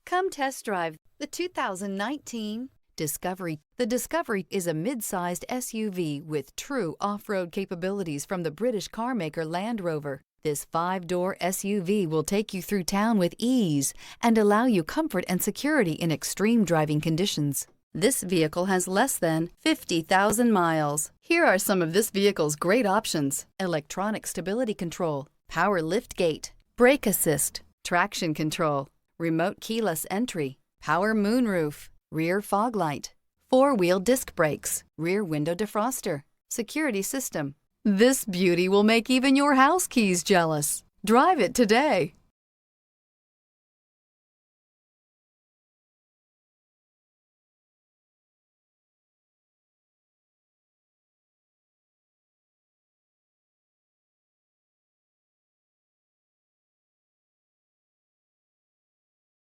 Come test drive the 2019 Discovery. The Discovery is a mid-sized SUV with true off-road capabilities from the British carmaker Land Rover. This 5-door SUV will take you through town with ease and allow you comfort and security in extreme driving conditions. This vehicle has less than 50,000 miles. Here are some of this vehicle's great options: electronic stability control, power liftgate, brake assist, traction control, remote keyless entry, power moonroof, rear fog light, 4-wheel disc brakes, rear window defroster, security system. This beauty will make even your house keys jealous. Drive it today.